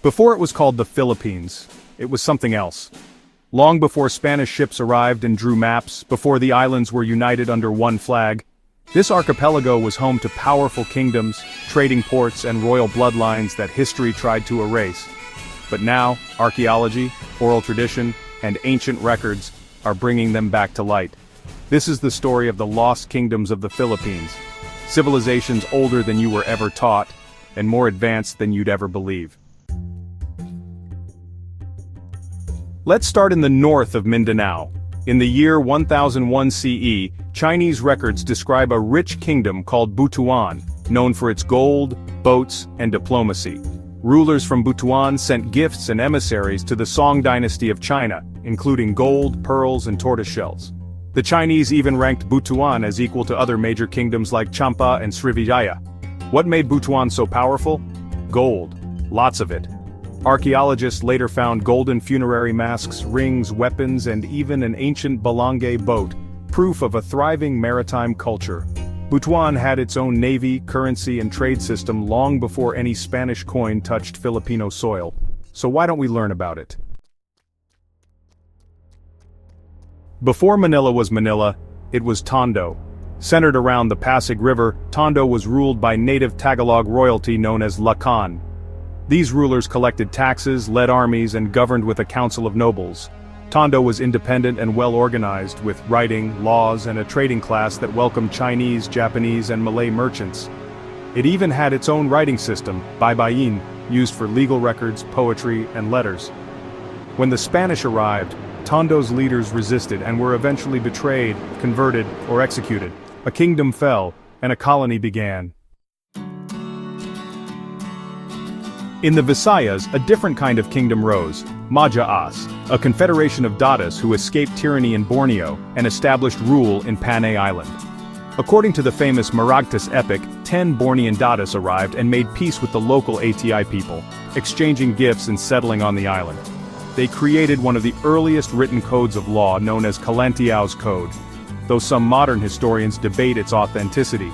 Before it was called the Philippines, it was something else. Long before Spanish ships arrived and drew maps, before the islands were united under one flag, this archipelago was home to powerful kingdoms, trading ports and royal bloodlines that history tried to erase. But now, archaeology, oral tradition, and ancient records are bringing them back to light. This is the story of the lost kingdoms of the Philippines, civilizations older than you were ever taught, and more advanced than you'd ever believe. Let's start in the north of Mindanao. In the year 1001 CE, Chinese records describe a rich kingdom called Butuan, known for its gold, boats, and diplomacy. Rulers from Butuan sent gifts and emissaries to the Song dynasty of China, including gold, pearls, and tortoiseshells. The Chinese even ranked Butuan as equal to other major kingdoms like Champa and Srivijaya. What made Butuan so powerful? Gold. Lots of it. Archaeologists later found golden funerary masks, rings, weapons, and even an ancient balangay boat, proof of a thriving maritime culture. Butuan had its own navy, currency, and trade system long before any Spanish coin touched Filipino soil. So why don't we learn about it? Before Manila was Manila, it was Tondo. Centered around the Pasig River, Tondo was ruled by native Tagalog royalty known as Lakan. These rulers collected taxes, led armies, and governed with a council of nobles. Tondo was independent and well-organized, with writing, laws, and a trading class that welcomed Chinese, Japanese, and Malay merchants. It even had its own writing system, baybayin, used for legal records, poetry, and letters. When the Spanish arrived, Tondo's leaders resisted and were eventually betrayed, converted, or executed. A kingdom fell, and a colony began. In the Visayas, a different kind of kingdom rose, Madja-as, a confederation of Datas who escaped tyranny in Borneo and established rule in Panay Island. According to the famous Maragtas epic, 10 Bornean Datas arrived and made peace with the local ATI people, exchanging gifts and settling on the island. They created one of the earliest written codes of law known as Kalantiao's Code, though some modern historians debate its authenticity.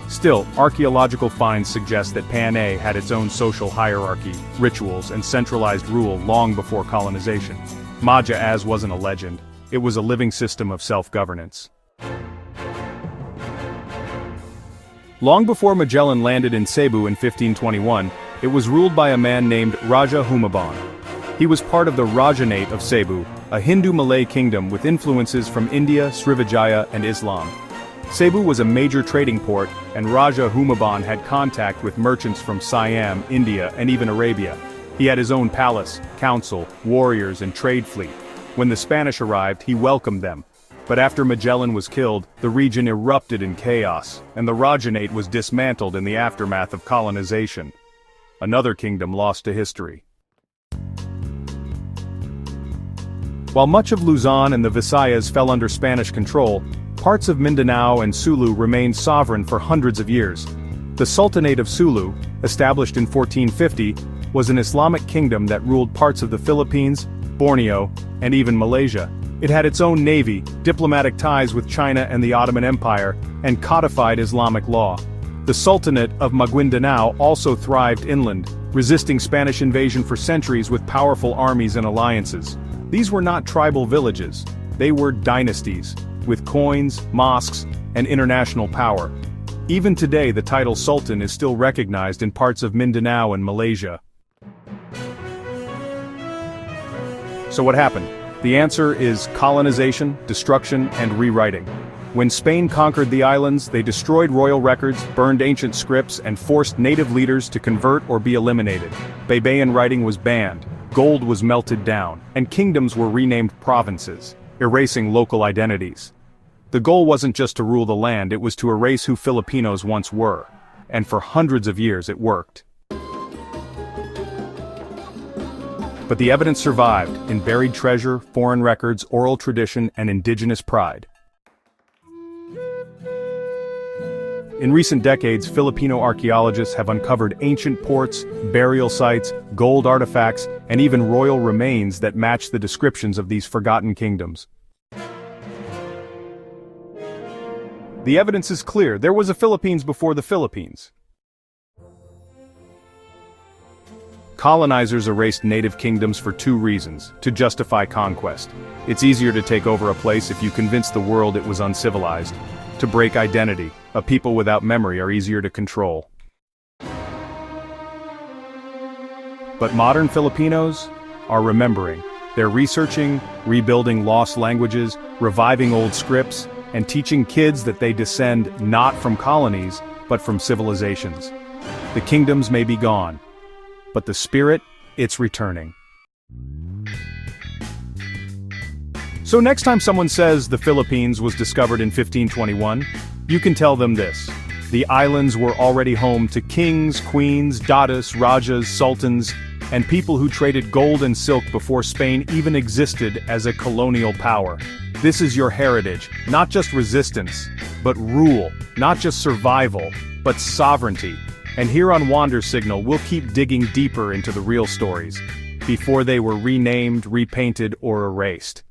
Still, archaeological finds suggest that Panay had its own social hierarchy, rituals, and centralized rule long before colonization. Madja-as wasn't a legend, it was a living system of self-governance. Long before Magellan landed in Cebu in 1521, it was ruled by a man named Rajahnate. He was part of the Rajahnate of Cebu, a Hindu-Malay kingdom with influences from India, Srivijaya, and Islam. Cebu was a major trading port, and Rajahnate had contact with merchants from Siam, India, and even Arabia. He had his own palace, council, warriors, and trade fleet. When the Spanish arrived, he welcomed them. But after Magellan was killed, the region erupted in chaos, and the Rajahnate was dismantled in the aftermath of colonization. Another kingdom lost to history. While much of Luzon and the Visayas fell under Spanish control, parts of Mindanao and Sulu remained sovereign for hundreds of years. The Sultanate of Sulu, established in 1450, was an Islamic kingdom that ruled parts of the Philippines, Borneo, and even Malaysia. It had its own navy, diplomatic ties with China and the Ottoman Empire, and codified Islamic law. The Sultanate of Maguindanao also thrived inland, resisting Spanish invasion for centuries with powerful armies and alliances. These were not tribal villages, they were dynasties, with coins, mosques, and international power. Even today the title Sultan is still recognized in parts of Mindanao and Malaysia. So what happened? The answer is colonization, destruction, and rewriting. When Spain conquered the islands, they destroyed royal records, burned ancient scripts, and forced native leaders to convert or be eliminated. Baybayin writing was banned, gold was melted down, and kingdoms were renamed provinces, erasing local identities. The goal wasn't just to rule the land, it was to erase who Filipinos once were. And for hundreds of years it worked. But the evidence survived, in buried treasure, foreign records, oral tradition, and indigenous pride. In recent decades, Filipino archaeologists have uncovered ancient ports, burial sites, gold artifacts, and even royal remains that match the descriptions of these forgotten kingdoms. The evidence is clear, there was a Philippines before the Philippines. Colonizers erased native kingdoms for two reasons: to justify conquest. It's easier to take over a place if you convince the world it was uncivilized. To break identity. A people without memory are easier to control. But modern Filipinos are remembering. They're researching, rebuilding lost languages, reviving old scripts, and teaching kids that they descend not from colonies, but from civilizations. The kingdoms may be gone, but the spirit, it's returning. So next time someone says the Philippines was discovered in 1521, you can tell them this: the islands were already home to kings, queens, datas, rajas, sultans, and people who traded gold and silk before Spain even existed as a colonial power. This is your heritage, not just resistance, but rule, not just survival, but sovereignty. And here on Wander Signal, we'll keep digging deeper into the real stories, before they were renamed, repainted, or erased.